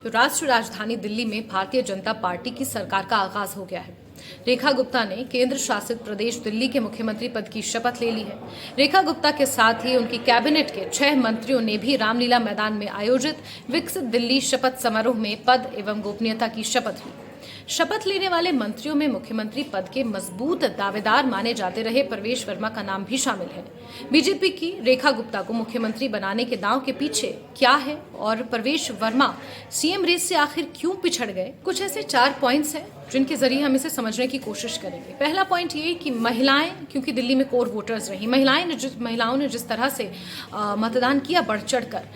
तो राष्ट्रीय राजधानी दिल्ली में भारतीय जनता पार्टी की सरकार का आगाज हो गया है। रेखा गुप्ता ने केंद्र शासित प्रदेश दिल्ली के मुख्यमंत्री पद की शपथ ले ली है। रेखा गुप्ता के साथ ही उनकी कैबिनेट के 6 मंत्रियों ने भी रामलीला मैदान में आयोजित विकसित दिल्ली शपथ समारोह में पद एवं गोपनीयता की शपथ ली। शपथ लेने वाले मंत्रियों में मुख्यमंत्री पद के मजबूत दावेदार माने जाते रहे प्रवेश वर्मा का नाम भी शामिल है। बीजेपी की रेखा गुप्ता को मुख्यमंत्री बनाने के दांव के पीछे क्या है और प्रवेश वर्मा सीएम रेस से आखिर क्यों पिछड़ गए, कुछ ऐसे 4 पॉइंट्स हैं जिनके जरिए हम इसे समझने की कोशिश करेंगे। पहला पॉइंट ये कि महिलाएं, क्योंकि दिल्ली में कोर वोटर्स रही, महिलाओं ने जिस तरह से मतदान किया बढ़ चढ़कर,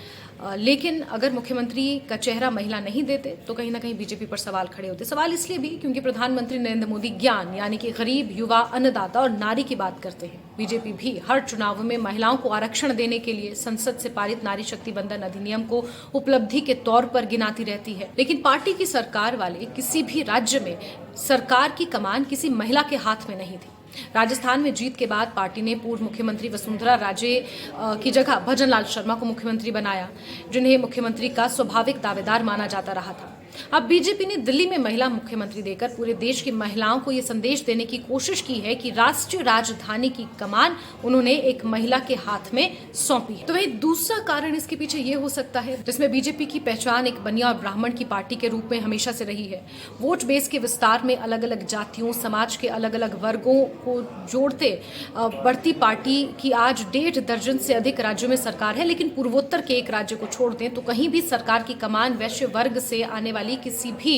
लेकिन अगर मुख्यमंत्री का चेहरा महिला नहीं देते तो कहीं ना कहीं बीजेपी पर सवाल खड़े होते। सवाल इसलिए भी क्योंकि प्रधानमंत्री नरेंद्र मोदी ज्ञान यानी कि गरीब, युवा, अन्नदाता और नारी की बात करते हैं। बीजेपी भी हर चुनाव में महिलाओं को आरक्षण देने के लिए संसद से पारित नारी शक्ति बंधन अधिनियम को उपलब्धि के तौर पर गिनाती रहती है। लेकिन पार्टी की सरकार वाले किसी भी राज्य में सरकार की कमान किसी महिला के हाथ में नहीं थी। राजस्थान में जीत के बाद पार्टी ने पूर्व मुख्यमंत्री वसुंधरा राजे की जगह भजन लाल शर्मा को मुख्यमंत्री बनाया, जिन्हें मुख्यमंत्री का स्वाभाविक दावेदार माना जाता रहा था। अब बीजेपी ने दिल्ली में महिला मुख्यमंत्री देकर पूरे देश की महिलाओं को यह संदेश देने की कोशिश की है कि राष्ट्रीय राजधानी की कमान उन्होंने एक महिला के हाथ में सौंपी है। तो वही दूसरा कारण इसके पीछे ये हो सकता है, जिसमें बीजेपी की पहचान एक बनिया और ब्राह्मण की पार्टी के रूप में हमेशा से रही है। वोट बेस के विस्तार में अलग अलग जातियों, समाज के अलग अलग वर्गों को जोड़ते बढ़ती पार्टी की आज 1.5 दर्जन से अधिक राज्यों में सरकार है। लेकिन पूर्वोत्तर के एक राज्य को छोड़ दें तो कहीं भी सरकार की कमान वैश्य वर्ग से आने वाली किसी भी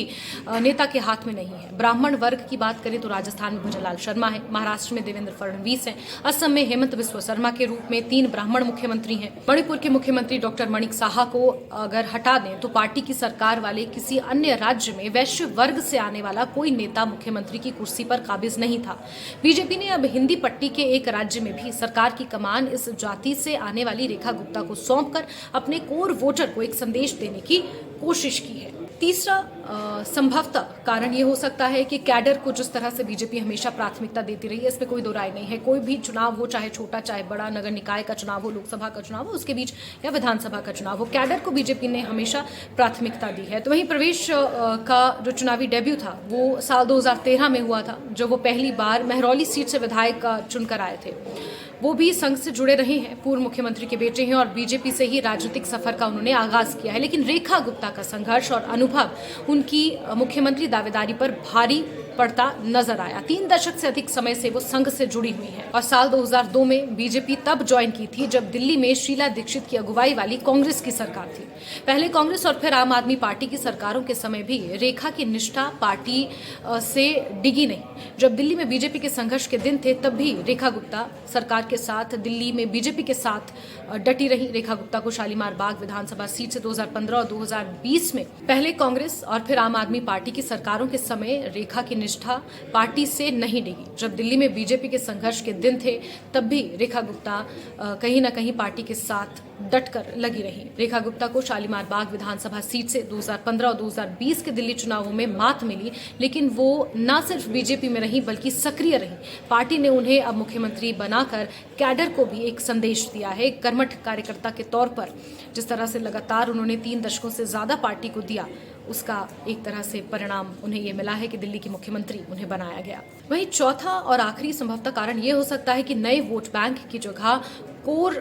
नेता के हाथ में नहीं है। ब्राह्मण वर्ग की बात करें तो राजस्थान में भजन लाल शर्मा है, महाराष्ट्र में देवेंद्र फडणवीस हैं, असम में हेमंत बिस्वा शर्मा के रूप में 3 ब्राह्मण मुख्यमंत्री हैं। मणिपुर के मुख्यमंत्री डॉक्टर मणिक साहा को अगर हटा दें तो पार्टी की सरकार वाले किसी अन्य राज्य में वैश्य वर्ग से आने वाला कोई नेता मुख्यमंत्री की कुर्सी पर काबिज नहीं था। बीजेपी ने अब हिंदी पट्टी के एक राज्य में भी सरकार की कमान इस जाति से आने वाली रेखा गुप्ता को सौंपकर अपने कोर वोटर को एक संदेश देने की कोशिश की है। तीसरा संभवतः कारण ये हो सकता है कि कैडर को जिस तरह से बीजेपी हमेशा प्राथमिकता देती रही है, इसमें कोई दो राय नहीं है। कोई भी चुनाव हो, चाहे छोटा चाहे बड़ा, नगर निकाय का चुनाव हो, लोकसभा का चुनाव हो, उसके बीच या विधानसभा का चुनाव हो, कैडर को बीजेपी ने हमेशा प्राथमिकता दी है। तो वहीं प्रवेश का जो चुनावी डेब्यू था वो साल 2013 में हुआ था, जब वो पहली बार महरौली सीट से विधायक चुनकर आए थे। वो भी संघ से जुड़े रहे हैं, पूर्व मुख्यमंत्री के बेटे हैं और बीजेपी से ही राजनीतिक सफर का उन्होंने आगाज किया है। लेकिन रेखा गुप्ता का संघर्ष और अनुभव उनकी मुख्यमंत्री दावेदारी पर भारी पड़ता नजर आया। 3 दशक से अधिक समय से वो संघ से जुड़ी हुई है और साल 2002 में बीजेपी तब ज्वाइन की थी जब दिल्ली में शीला दीक्षित की अगुवाई वाली कांग्रेस की सरकार थी। पहले कांग्रेस और फिर आम आदमी पार्टी की सरकारों के समय भी रेखा की निष्ठा पार्टी से डिगी नहीं। जब दिल्ली में बीजेपी के संघर्ष के दिन थे तब भी रेखा गुप्ता सरकार के साथ दिल्ली में बीजेपी के साथ डटी रही। रेखा गुप्ता को शालीमार बाग विधानसभा सीट से 2015 और 2020 में पहले कांग्रेस और फिर आम आदमी पार्टी की सरकारों के समय रेखा की निष्ठा पार्टी से नहीं डिगी। जब दिल्ली में बीजेपी के संघर्ष के दिन थे तब भी रेखा गुप्ता कहीं ना कहीं पार्टी के साथ डटकर लगी रही। रेखा गुप्ता को शालीमार बाग विधानसभा सीट से 2015 और 2020 के दिल्ली चुनावों में मात मिली, लेकिन वो न सिर्फ बीजेपी में रही बल्कि सक्रिय रही। पार्टी ने उन्हें अब मुख्यमंत्री बनाकर कैडर को भी एक संदेश दिया है। कर्मठ कार्यकर्ता के तौर पर जिस तरह से लगातार उन्होंने 3 दशकों से ज्यादा पार्टी को दिया, उसका एक तरह से परिणाम उन्हें ये मिला है कि दिल्ली की मुख्यमंत्री उन्हें बनाया गया। वहीं चौथा और आखिरी संभवतः कारण ये हो सकता है कि नए वोट बैंक की जगह कोर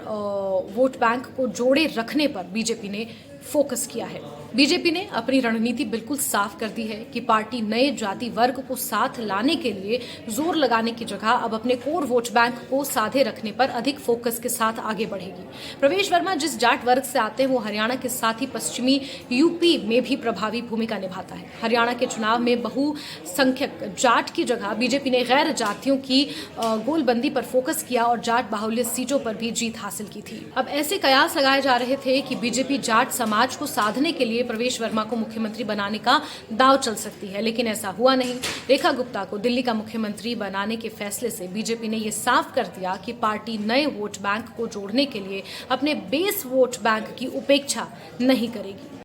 वोट बैंक को जोड़े रखने पर बीजेपी ने फोकस किया है। बीजेपी ने अपनी रणनीति बिल्कुल साफ कर दी है कि पार्टी नए जाति वर्ग को साथ लाने के लिए जोर लगाने की जगह अब अपने कोर वोट बैंक को साधे रखने पर अधिक फोकस के साथ आगे बढ़ेगी। प्रवेश वर्मा जिस जाट वर्ग से आते हैं वो हरियाणा के साथ ही पश्चिमी यूपी में भी प्रभावी भूमिका निभाता है। हरियाणा के चुनाव में बहुसंख्यक जाट की जगह बीजेपी ने गैर जातियों की गोलबंदी पर फोकस किया और जाट बाहुल्य सीटों पर भी जीत हासिल की थी। अब ऐसे कयास लगाए जा रहे थे कि बीजेपी जाट समाज को साधने के लिए प्रवेश वर्मा को मुख्यमंत्री बनाने का दांव चल सकती है, लेकिन ऐसा हुआ नहीं। रेखा गुप्ता को दिल्ली का मुख्यमंत्री बनाने के फैसले से बीजेपी ने यह साफ कर दिया कि पार्टी नए वोट बैंक को जोड़ने के लिए अपने बेस वोट बैंक की उपेक्षा नहीं करेगी।